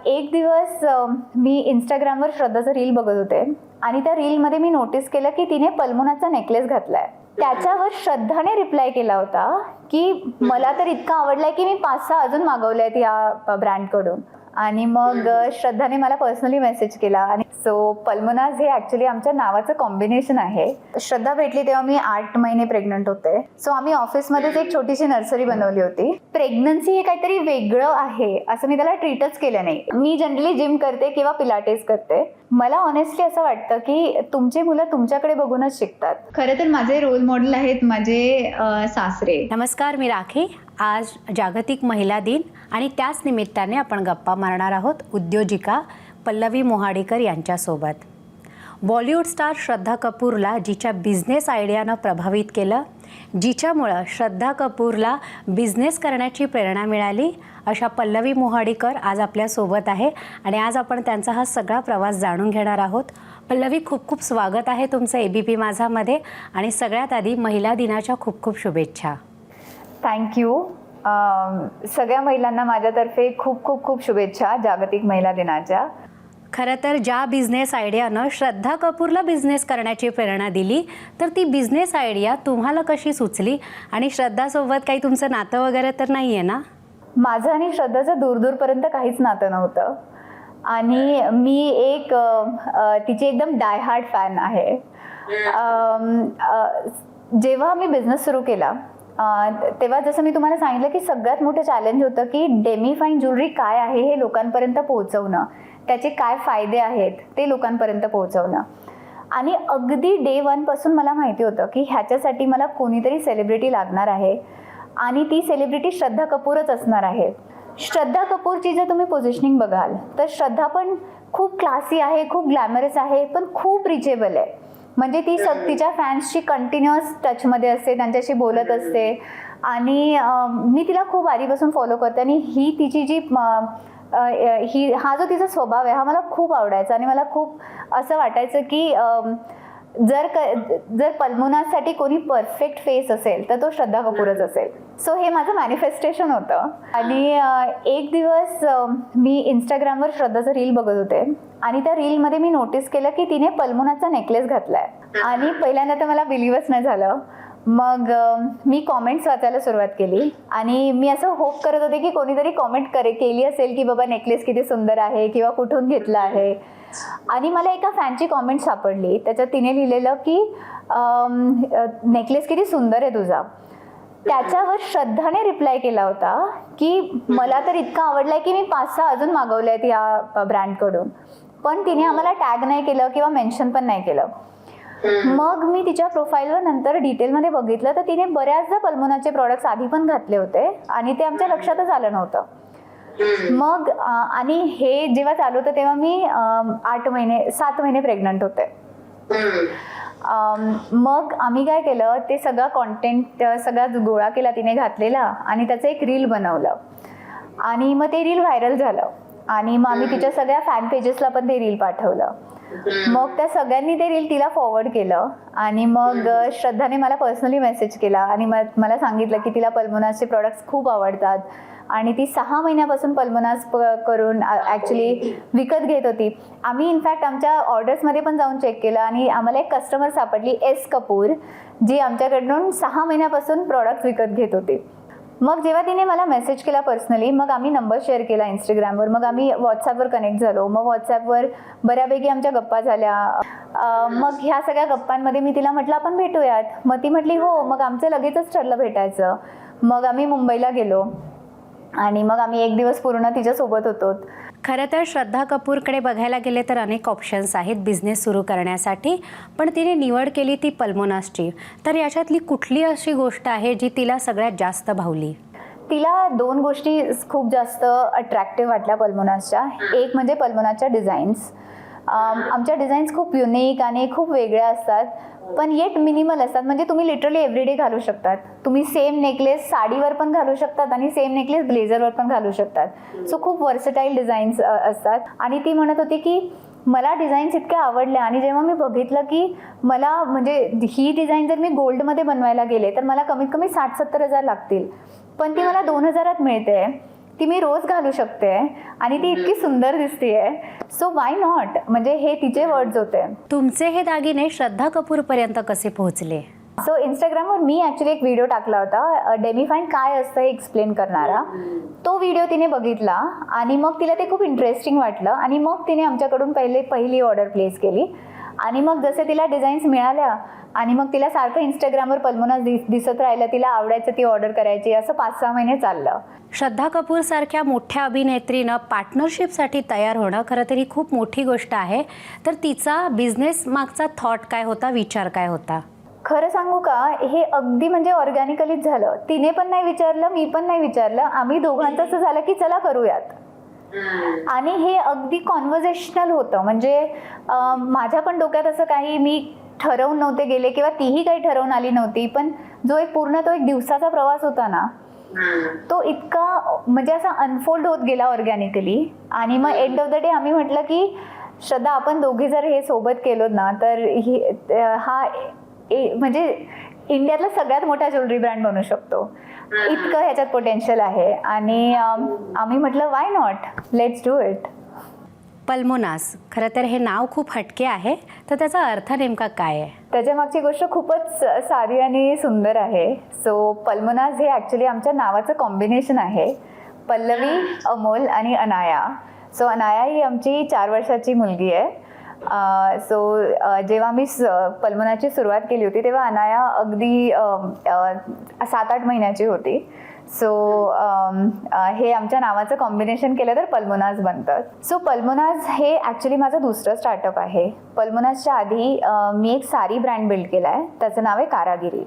एक दिवस मी इंस्टाग्रामवर श्रद्धाचं रील बघत होते आणि त्या रीलमध्ये मी नोटीस केलं की तिने पल्मोनाचा नेकलेस घातलाय. त्याच्यावर श्रद्धाने रिप्लाय केला होता की मला तर इतका आवडलाय की मी 5-6 अजून मागवले आहेत या ब्रँडकडून. आणि मग श्रद्धाने मला पर्सनली मेसेज केला. आणि सो पल्मोनाज हे ॲक्च्युली आमच्या नावाचं कॉम्बिनेशन आहे. श्रद्धा भेटली तेव्हा मी 8 महिने प्रेग्नंट होते. सो आम्ही ऑफिसमध्येच एक छोटीशी नर्सरी बनवली होती. प्रेग्नन्सी हे काहीतरी वेगळं आहे असं मी त्याला ट्रीटच केलं नाही. मी जनरली जिम करते किंवा पिलाटेस करते. मला ऑनेस्टली असं वाटतं की तुमची मुलं तुमच्याकडे बघूनच शिकतात. खरं तर माझे रोल मॉडेल आहेत माझे सासरे. नमस्कार, मी राखी. आज जागतिक महिला दिन आणि त्याच निमित्ताने आपण गप्पा मारणार आहोत उद्योजिका पल्लवी मोहाडीकर यांच्यासोबत. बॉलिवूड स्टार श्रद्धा कपूरला जिच्या बिझनेस आयडियानं प्रभावित केलं, जिच्यामुळं श्रद्धा कपूरला बिझनेस करण्याची प्रेरणा मिळाली, अशा पल्लवी मोहाडीकर आज आपल्यासोबत आहे आणि आज आपण त्यांचा हा सगळा प्रवास जाणून घेणार आहोत. पल्लवी, खूप खूप स्वागत आहे तुमचं ABP माझामध्ये आणि सगळ्यात आधी महिला दिनाच्या खूप खूप शुभेच्छा. थँक्यू. सगळ्या महिलांना माझ्यातर्फे खूप खूप खूप शुभेच्छा जागतिक महिला दिनाच्या. खरं तर ज्या बिझनेस आयडियानं श्रद्धा कपूरला बिझनेस करण्याची प्रेरणा दिली, तर ती बिझनेस आयडिया तुम्हाला कशी सुचली? आणि श्रद्धासोबत काही तुमचं नातं वगैरे तर नाही आहे ना? माझं आणि श्रद्धाचं दूरपर्यंत काहीच नातं नव्हतं आणि मी एक तिची एकदम डाय हार्ड फॅन आहे. जेव्हा मी बिझनेस सुरू केला तेव्हा जसं मी तुम्हाला सांगितलं की सगळ्यात मोठं चॅलेंज होतं की डेमी फाईन ज्वेलरी काय आहे हे लोकांपर्यंत पोहोचवणं, त्याचे काय फायदे आहेत ते लोकांपर्यंत पोहोचवणं. आणि अगदी डे 1 पासून मला माहिती होतं की ह्याच्यासाठी मला कोणीतरी सेलिब्रिटी लागणार आहे आणि ती सेलिब्रिटी श्रद्धा कपूरच असणार आहे. श्रद्धा कपूरची जर तुम्ही पोझिशनिंग बघाल तर श्रद्धा पण खूप क्लासी आहे, खूप ग्लॅमरस आहे, पण खूप रिचेबल आहे. म्हणजे ती तिच्या फॅन्सची कंटिन्युअस टचमध्ये असते, त्यांच्याशी बोलत असते. आणि मी तिला खूप आधीपासून फॉलो करते आणि ही तिची जी हा जो तिचा स्वभाव आहे हा मला खूप आवडायचा. आणि मला खूप असं वाटायचं की जर पल्मोनासाठी कोणी परफेक्ट फेस असेल तर तो श्रद्धा कपूरच असेल. सो हे माझं मॅनिफेस्टेशन होतं. आणि एक दिवस मी इंस्टाग्रामवर श्रद्धाचं रील बघत होते आणि त्या रीलमध्ये मी नोटीस केलं की तिने पल्मोनाचा नेकलेस घातलाय. आणि पहिल्यांदा तर मला बिलीव्हच नाही झालं. मग मी कॉमेंट्स वाचायला सुरुवात केली आणि मी असं होप करत होते की कोणीतरी कॉमेंट केली असेल की बाबा नेकलेस किती सुंदर आहे किंवा कुठून घेतला आहे. आणि मला एका फॅनची कॉमेंट सापडली, त्याच्यात तिने लिहिलेलं की नेकलेस किती सुंदर आहे तुझा. त्याच्यावर श्रद्धाने रिप्लाय केला होता की मला तर इतका आवडलाय की मी 5-6 अजून मागवले आहेत या ब्रँडकडून, पण तिने आम्हाला टॅग नाही केलं किंवा मेन्शन पण नाही केलं. मग मी तिच्या प्रोफाईलवर नंतर डिटेलमध्ये बघितलं तर तिने बऱ्याचदा पल्मोनाचे प्रॉडक्ट्स आधी पण घातले होते आणि ते आमच्या लक्षातच आलं नव्हतं. मग आणि हे जेव्हा चालू होतं तेव्हा मी 7 महिने प्रेग्नंट होते. मग आम्ही काय केलं, ते सगळं कॉन्टेंट सगळा गोळा केला तिने घातलेला आणि त्याचं एक रील बनवलं आणि मग ते रील व्हायरल झालं. आणि मग आम्ही तिच्या सगळ्या फॅन पेजेसला पण ते रील पाठवलं. मग त्या सगळ्यांनी ते रील तिला फॉरवर्ड केलं आणि मग श्रद्धाने मला पर्सनली मेसेज केला आणि मला सांगितलं की तिला पल्मोनाजचे प्रॉडक्ट्स खूप आवडतात आणि ती 6 महिन्यापासून पल्मोनाज करून ॲक्च्युली विकत घेत होती. आम्ही इनफॅक्ट आमच्या ऑर्डर्समध्ये पण जाऊन चेक केलं आणि आम्हाला एक कस्टमर सापडली S कपूर, जी आमच्याकडून 6 महिन्यापासून प्रॉडक्ट्स विकत घेत होती. मग जेव्हा तिने मला मेसेज केला पर्सनली, मग आम्ही नंबर शेअर केला इंस्टाग्रामवर. मग आम्ही व्हॉट्सॲपवर कनेक्ट झालो. मग व्हॉट्सॲपवर बऱ्यापैकी आमच्या गप्पा झाल्या. मग ह्या सगळ्या गप्पांमध्ये मी तिला म्हटलं आपण भेटूयात. मग ती म्हटली हो. मग आमचं लगेचच ठरलं भेटायचं. मग आम्ही मुंबईला गेलो आणि मग आम्ही एक दिवस पूर्ण तिच्यासोबत होतो. खरं तर श्रद्धा कपूरकडे बघायला गेले तर अनेक ऑप्शन्स आहेत बिझनेस सुरू करण्यासाठी, पण तिने निवड केली ती पल्मोनाजची. तर याच्यातली कुठली अशी गोष्ट आहे जी तिला सगळ्यात जास्त भावली? तिला 2 गोष्टी खूप जास्त अट्रॅक्टिव्ह वाटल्या पल्मोनाजच्या. एक म्हणजे पल्मोनाजच्या डिझाईन्स. आमच्या डिझाईन्स खूप युनिक आणि खूप वेगळ्या असतात, पण येट मिनिमल असतात. म्हणजे तुम्ही लिटरली एव्हरीडे घालू शकतात. तुम्ही सेम नेकलेस साडीवर पण घालू शकतात आणि सेम नेकलेस ब्लेझरवर पण घालू शकतात. सो खूप वर्सटाईल डिझाईन्स असतात. आणि ती म्हणत होती की मला डिझाईन्स इतक्या आवडल्या आणि जेव्हा मी बघितलं की मला म्हणजे ही डिझाईन जर मी गोल्डमध्ये बनवायला गेले तर मला कमीत कमी 60-70 हजार लागतील, पण ती मला 2000त मिळते. ती मी रोज घालू शकते आणि ती इतकी सुंदर दिसतेय, सो वाय नॉट. म्हणजे हे तिचे वर्ड्स होते. तुमचे हे दागिने श्रद्धा कपूरपर्यंत कसे पोहोचले? सो इंस्टाग्रामवर मी ॲक्च्युली एक व्हिडिओ टाकला होता, डेमिफाईन काय असतं हे एक्सप्लेन करणारा. तो व्हिडिओ तिने बघितला आणि मग तिला ते खूप इंटरेस्टिंग वाटलं आणि मग तिने आमच्याकडून पहिली ऑर्डर प्लेस केली. आणि मग जसे तिला डिझाईन्स मिळाल्या आणि मग तिला सारखं इंस्टाग्रामवर पल्मोनाज दिसत राहिलं, तिला आवडायचं, ती ऑर्डर करायची, असं 5-6 महिने चाललं. श्रद्धा कपूर सारख्या मोठ्या अभिनेत्रीनं पार्टनरशिपसाठी तयार होणं खरं तरी खूप मोठी गोष्ट आहे. तर तिचा बिझनेस मागचा थॉट काय होता, विचार काय होता? खरं सांगू का, हे अगदी म्हणजे ऑर्गॅनिकलीच झालं. तिने पण नाही विचारलं, मी पण नाही विचारलं, आम्ही दोघांचं असं झालं की चला करूयात. आणि हे अगदी कॉन्व्हर्सेशनल होतं. म्हणजे माझ्या पण डोक्यात असं काही मी ठरवून नव्हते गेले किंवा तीही काही ठरवून आली नव्हती, पण जो एक दिवसाचा प्रवास होता ना, तो इतका म्हणजे असा अनफोल्ड होत गेला ऑर्गॅनिकली. आणि मग एंड ऑफ द डे आम्ही म्हटलं की श्रद्धा, आपण दोघे जर हे सोबत केलो ना तर म्हणजे इंडियातला सगळ्यात मोठा ज्वेलरी ब्रँड बनू शकतो, इतकं ह्याच्यात पोटेन्शियल आहे. आणि आम्ही म्हटलं why not, let's do it. पल्मोनाज, खरं तर हे नाव खूप हटके आहे, तर त्याचा अर्थ नेमका काय आहे? त्याच्या मागची गोष्ट खूपच साधी आणि सुंदर आहे. सो पल्मोनाज हे ॲक्च्युली आमच्या नावाचं कॉम्बिनेशन आहे, पल्लवी, अमोल आणि अनाया. सो अनाया ही आमची 4 वर्षाची मुलगी आहे. सो जेव्हा मी पल्मोनाजची सुरुवात केली होती तेव्हा अनाया अगदी 7-8 महिन्याची होती. सो हे आमच्या नावाचं कॉम्बिनेशन केलं तर पल्मोनाज बनतं. सो पल्मोनाज हे ॲक्च्युली माझं दुसरं स्टार्टअप आहे. पल्मोनाजच्या आधी मी एक साडी ब्रँड बिल्ड केला आहे, त्याचं नाव आहे कारागिरी.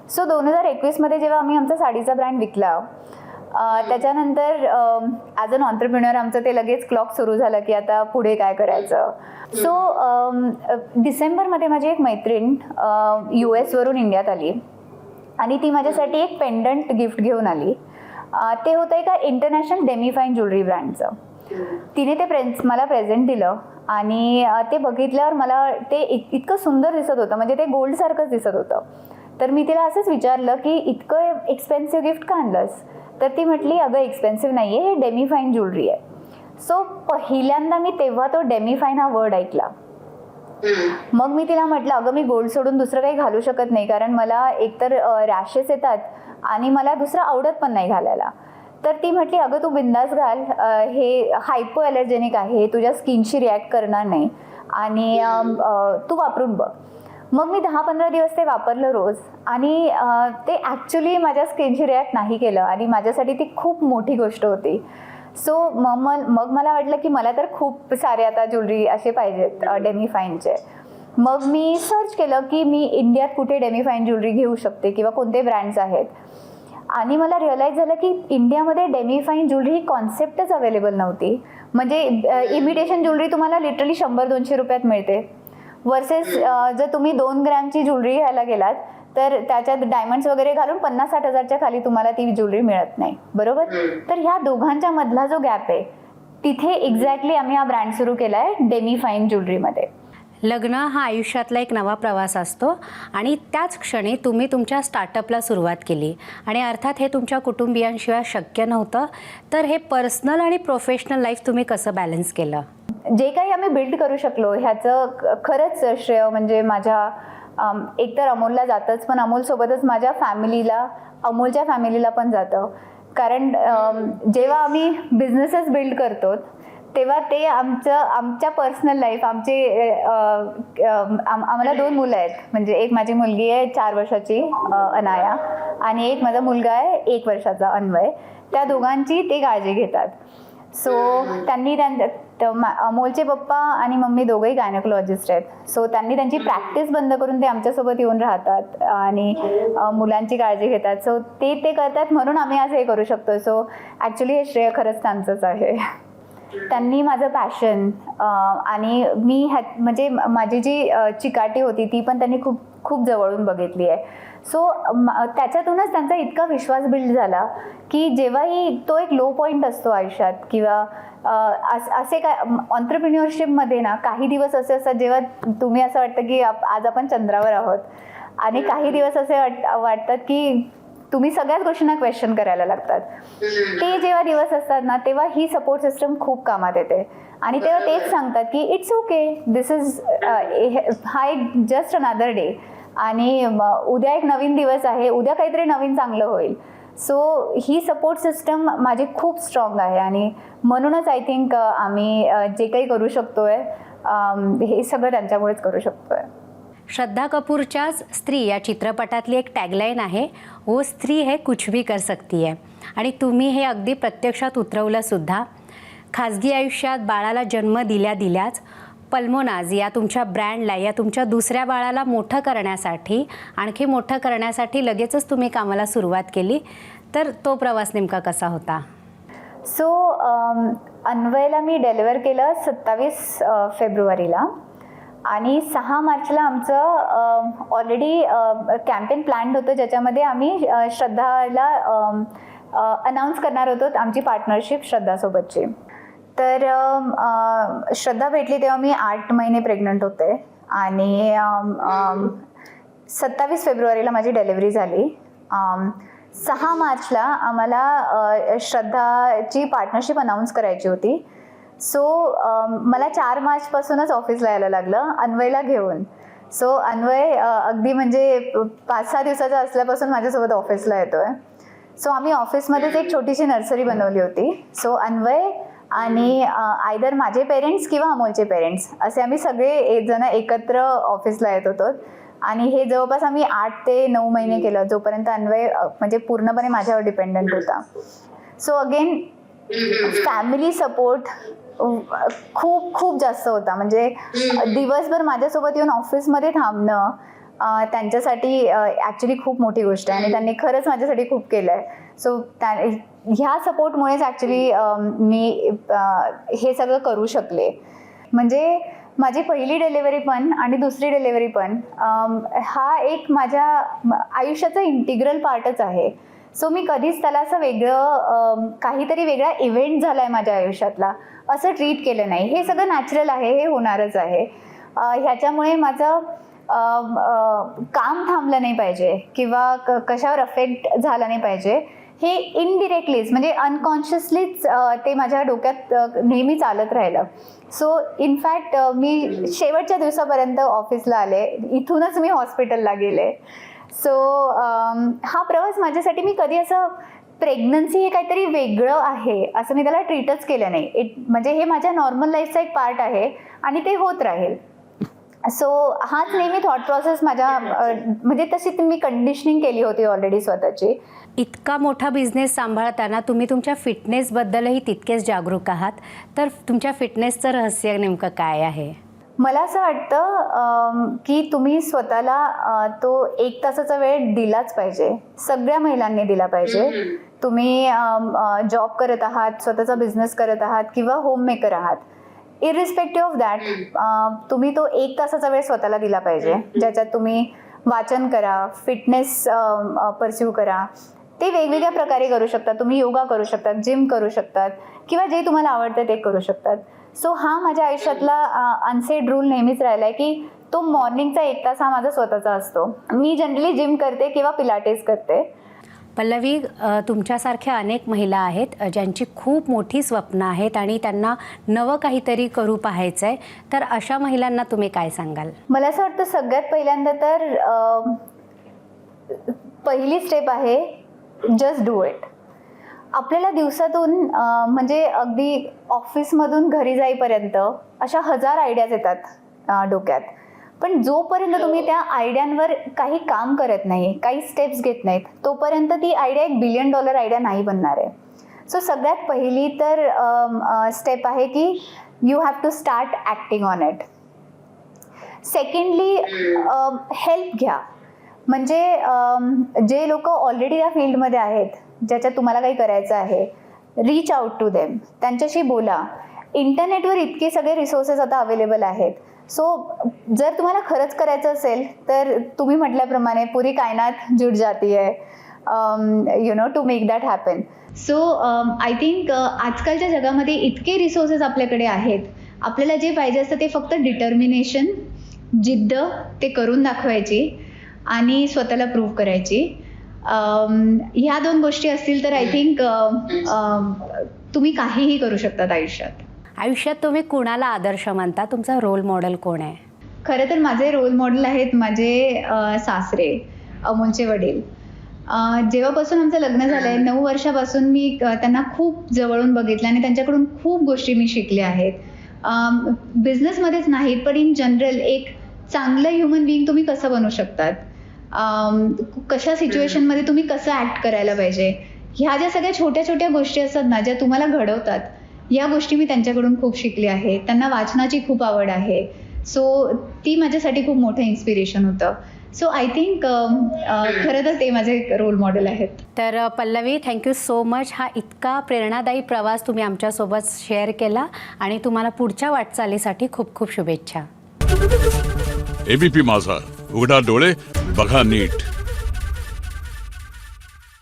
सो 2021मध्ये जेव्हा आम्ही आमचा साडीचा ब्रँड विकला, त्याच्यानंतर ॲज अन ऑन्टरप्रिन्युअर आमचं ते लगेच क्लॉक सुरू झालं की आता पुढे काय करायचं. सो डिसेंबरमध्ये माझी एक मैत्रीण US वरून इंडियात आली आणि ती माझ्यासाठी एक पेंडंट गिफ्ट घेऊन आली. ते होतं एका इंटरनॅशनल डेमिफाईन ज्वेलरी ब्रँडचं. तिने ते मला प्रेझेंट दिलं आणि ते बघितल्यावर मला ते इतकं सुंदर दिसत होतं, म्हणजे ते गोल्डसारखंच दिसत होतं. तर मी तिला असंच विचारलं की इतकं एक्सपेन्सिव्ह गिफ्ट का आणलंस? तर ती म्हटली, अगं एक्सपेन्सिव्ह नाही आहे, हे डेमिफाईन ज्वेलरी आहे. सो पहिल्यांदा मी तेव्हा तो डेमिफाईन हा वर्ड ऐकला. मग मी तिला म्हटलं, अगं मी गोल्ड सोडून दुसरं काही घालू शकत नाही, कारण मला एकतर रॅशेस येतात आणि मला दुसरं आवडत पण नाही घालायला. तर ती म्हटली, अगं तू बिंदास घाल, हे हायपो ॲलर्जेनिक आहे, तुझ्या स्किनशी रिॲक्ट करणार नाही आणि तू वापरून बघ. मग मी 10-15 दिवस ते वापरलं रोज आणि ते ॲक्च्युली माझ्या स्किनशी रिॲक्ट नाही केलं आणि माझ्यासाठी ती खूप मोठी गोष्ट होती. सो मग मला वाटलं की मला तर खूप सारे आता ज्वेलरी असे पाहिजेत डेमिफाईनचे. मग मी सर्च केलं की मी इंडियात कुठे डेमिफाईन ज्वेलरी घेऊ शकते किंवा कोणते ब्रँड्स आहेत. आणि मला रिअलाईज झालं की इंडियामध्ये डेमिफाईन ज्वेलरी ही कॉन्सेप्टच अवेलेबल नव्हती. म्हणजे इमिटेशन ज्वेलरी तुम्हाला लिटरली 100-200 रुपयात मिळते, वर्सेस जर तुम्ही 2 ग्रॅमची ज्वेलरी घ्यायला गेलात तर त्याच्यात डायमंड्स वगैरे घालून 50-60 हजारच्या खाली तुम्हाला ती ज्वेलरी मिळत नाही, बरोबर. तर ह्या दोघांच्या मधला जो गॅप आहे, तिथे एक्झॅक्टली आम्ही हा ब्रँड सुरू केला आहे डेमिफाईन ज्वेलरीमध्ये. लग्न हा आयुष्यातला एक नवा प्रवास असतो आणि त्याच क्षणी तुम्ही तुमच्या स्टार्टअपला सुरुवात केली आणि अर्थात हे तुमच्या कुटुंबियांशिवाय शक्य नव्हतं. तर हे पर्सनल आणि प्रोफेशनल लाईफ तुम्ही कसं बॅलन्स केलं? जे काही आम्ही बिल्ड करू शकलो ह्याचं खरंच श्रेय म्हणजे माझ्या एकतर अमोलला जातंच, पण अमोलसोबतच माझ्या फॅमिलीला, अमोलच्या फॅमिलीला पण जातं. कारण जेव्हा आम्ही बिझनेसेस बिल्ड करतो तेव्हा ते आमच्या पर्सनल लाईफ, आम्हाला 2 मुलं आहेत. म्हणजे एक माझी मुलगी आहे 4 वर्षाची अनाया आणि एक माझा मुलगा आहे 1 वर्षाचा अन्वय. त्या दोघांची ते काळजी घेतात. सो अमोलचे पप्पा आणि मम्मी दोघंही गायनेकोलॉजिस्ट आहेत. सो त्यांनी त्यांची प्रॅक्टिस बंद करून ते आमच्यासोबत येऊन राहतात आणि मुलांची काळजी घेतात. सो ते करतात म्हणून आम्ही आज हे करू शकतो. सो ॲक्च्युली हे श्रेय खरंच त्यांचंच आहे. त्यांनी माझं पॅशन आणि मी म्हणजे माझी जी चिकाटी होती ती पण त्यांनी खूप खूप जवळून बघितली आहे. सो त्याच्यातूनच त्यांचा इतका विश्वास बिल्ड झाला की जेव्हाही तो एक लो पॉईंट असतो आयुष्यात किंवा असे काय ऑन्टरप्रिन्युअरशिपमध्ये ना, काही दिवस असे असतात जेव्हा तुम्ही असं वाटतं की आज आपण चंद्रावर आहोत आणि काही दिवस असे वाटतात की तुम्ही सगळ्याच गोष्टींना क्वेश्चन करायला लागतात. ते जेव्हा दिवस असतात ना, तेव्हा ही सपोर्ट सिस्टम खूप कामात येते. आणि तेव्हा तेच सांगतात की इट्स ओके, दिस इज हा एक जस्ट अनदर डे, आणि उद्या एक नवीन दिवस आहे, उद्या काहीतरी नवीन चांगलं होईल. सो ही सपोर्ट सिस्टम माझी खूप स्ट्रॉंग आहे, आणि म्हणूनच आय थिंक आम्ही जे काही करू शकतोय हे सगळं त्यांच्यामुळेच करू शकतोय. श्रद्धा कपूरच्याच स्त्री या चित्रपटातली एक टॅगलाईन आहे, वो स्त्री है कुछ भी कर सकती है. आणि तुम्ही हे अगदी प्रत्यक्षात उतरवलं सुद्धा. खाजगी आयुष्यात बाळाला जन्म दिल्याच पल्मोनाज या तुमच्या ब्रँडला, या तुमच्या दुसऱ्या बाळाला मोठं करण्यासाठी, आणखी मोठं करण्यासाठी लगेचच तुम्ही कामाला सुरुवात केली. तर तो प्रवास नेमका कसा होता? सो अन्वयला मी डिलिव्हर केलं 27 फेब्रुवारीला, आणि 6 मार्चला आमचं ऑलरेडी कॅम्पेन प्लॅन्ड होतं, ज्याच्यामध्ये आम्ही श्रद्धाला अनाऊन्स करणार होतो आमची पार्टनरशिप श्रद्धासोबतची. तर श्रद्धा भेटली तेव्हा मी 8 महिने प्रेग्नंट होते, आणि 27 फेब्रुवारीला माझी डिलिव्हरी झाली. 6 मार्चला आम्हाला श्रद्धाची पार्टनरशिप अनाऊन्स करायची होती. सो मला 4 मार्चपासूनच ऑफिसला यायला लागलं अन्वयला घेऊन. सो अन्वय अगदी म्हणजे 5-6 दिवसाचा असल्यापासून माझ्यासोबत ऑफिसला येतोय. सो आम्ही ऑफिसमध्येच एक छोटीशी नर्सरी बनवली होती. सो अन्वय आणि आयदर माझे पेरेंट्स किंवा अमोलचे पेरेंट्स असे आम्ही सगळे जण एकत्र ऑफिसला येत होतो, आणि हे जवळपास आम्ही 8 ते 9 महिने केलं, जोपर्यंत अन्वय म्हणजे पूर्णपणे माझ्यावर डिपेंडंट होता. सो अगेन फॅमिली सपोर्ट खूप खूप जास्त होता. म्हणजे दिवसभर माझ्यासोबत येऊन ऑफिसमध्ये थांबणं त्यांच्यासाठी ॲक्च्युली खूप मोठी गोष्ट आहे, आणि त्यांनी खरंच माझ्यासाठी खूप केलं आहे. सो ह्या सपोर्टमुळेच ॲक्च्युली मी हे सगळं करू शकले. म्हणजे माझी पहिली डिलिव्हरी पण आणि दुसरी डिलिव्हरी पण हा एक माझ्या आयुष्याचा इंटिग्रल पार्टच आहे. सो मी कधीच त्याला असं वेगळं काहीतरी वेगळा इव्हेंट झाला आहे माझ्या आयुष्यातला असं ट्रीट केलं नाही. हे सगळं नॅचरल आहे, हे होणारच आहे. ह्याच्यामुळे माझं काम थांबलं नाही पाहिजे किंवा कशावर अफेक्ट झाला नाही पाहिजे. हे इनडिरेक्टलीच म्हणजे अनकॉन्शियसलीच ते माझ्या डोक्यात नेहमी चालत राहिलं. सो इनफॅक्ट मी शेवटच्या दिवसापर्यंत ऑफिसला आले, इथूनच मी हॉस्पिटलला गेले. सो हा प्रवास माझ्यासाठी मी कधी असं प्रेग्नन्सी हे काहीतरी वेगळं आहे असं मी त्याला ट्रीटच केलं नाही. म्हणजे हे माझ्या नॉर्मल लाईफचा एक पार्ट आहे आणि ते होत राहील. सो हाच नेहमी थॉट प्रोसेस माझ्या म्हणजे तशी मी कंडिशनिंग केली होती ऑलरेडी स्वतःची. इतका मोठा बिझनेस सांभाळताना तुम्ही तुमच्या फिटनेसबद्दलही तितकेच जागरूक आहात. तर तुमच्या फिटनेसचं रहस्य नेमकं काय आहे? मला असं वाटतं की तुम्ही स्वतःला तो 1 तासाचा वेळ दिलाच पाहिजे. सगळ्या महिलांनी दिला पाहिजे. तुम्ही जॉब करत आहात, स्वतःचा बिझनेस करत आहात किंवा होममेकर आहात, इरिस्पेक्टिव्ह ऑफ दॅट तुम्ही तो 1 तासाचा वेळ स्वतःला दिला पाहिजे, ज्याच्यात तुम्ही वाचन करा, फिटनेस परस्यू करा. ते वेगवेगळ्या प्रकारे करू शकतात. तुम्ही योगा करू शकतात, जिम करू शकतात किंवा जे तुम्हाला आवडतं ते करू शकतात. सो हा माझ्या आयुष्यातला अनसेड रूल नेहमीच राहिला आहे की तो मॉर्निंगचा 1 तास हा माझा स्वतःचा असतो. मी जनरली जिम करते किंवा पिलाटेस करते. पल्लवी, तुमच्यासारख्या अनेक महिला आहेत ज्यांची खूप मोठी स्वप्न आहेत आणि त्यांना नवं काहीतरी करू पाहायचं आहे. तर अशा महिलांना तुम्ही काय सांगाल? मला असं वाटतं सगळ्यात पहिल्यांदा तर पहिली स्टेप आहे जस्ट डू इट. आपल्याला दिवसातून म्हणजे अगदी ऑफिसमधून घरी जाईपर्यंत अशा 1000 आयडियाज येतात डोक्यात, पण जोपर्यंत तुम्ही त्या आयडियांवर काही काम करत नाही, काही स्टेप्स घेत नाहीत, तोपर्यंत ती आयडिया $1 बिलियन आयडिया नाही बनणार आहे. सो सगळ्यात पहिली तर स्टेप आहे की you have to start acting on it. Secondly help घ्या. म्हणजे जे लोक ऑलरेडी या फील्डमध्ये आहेत, ज्याच्यात तुम्हाला काही करायचं आहे, रीच आउट टू देम, त्यांच्याशी बोला. इंटरनेटवर इतके सगळे रिसोर्सेस आता अवेलेबल आहेत. सो जर तुम्हाला खरंच करायचं असेल तर तुम्ही म्हटल्याप्रमाणे पुरी कायनात जुट जाती आहे to make that happen. So I think आजकालच्या जगामध्ये इतके रिसोर्सेस आपल्याकडे आहेत. आपल्याला जे पाहिजे असतं ते फक्त डिटर्मिनेशन, जिद्द ते करून दाखवायची आणि स्वतःला प्रूव्ह करायची. ह्या 2 गोष्टी असतील तर आय थिंक तुम्ही काहीही करू शकतात आयुष्यात. आयुष्यात तुम्ही कुणाला आदर्श मानता? तुमचा रोल मॉडेल कोण आहे? खरं तर माझे रोल मॉडेल आहेत माझे सासरे, अमोलचे वडील. जेव्हापासून आमचं लग्न झालंय 9 वर्षापासून मी त्यांना खूप जवळून बघितलं आणि त्यांच्याकडून खूप गोष्टी मी शिकल्या आहेत. बिझनेसमध्येच नाहीत पण इन जनरल एक चांगलं ह्युमन बिईंग तुम्ही कसं बनू शकतात, कशा सिच्युएशनमध्ये तुम्ही कसं ॲक्ट करायला पाहिजे, ह्या ज्या सगळ्या छोट्या छोट्या गोष्टी असतात ना ज्या तुम्हाला घडवतात, या गोष्टी मी त्यांच्याकडून खूप शिकले आहे. त्यांना वाचनाची खूप आवड आहे, सो ती माझ्यासाठी खूप मोठं इन्स्पिरेशन होतं. सो आय थिंक खरं तर ते माझे रोल मॉडेल आहेत. तर पल्लवी, थँक्यू सो मच. हा इतका प्रेरणादायी प्रवास तुम्ही आमच्यासोबत शेअर केला आणि तुम्हाला पुढच्या वाटचालीसाठी खूप खूप शुभेच्छा. एबीपी माझा, उघडा डोळे बघा नीट.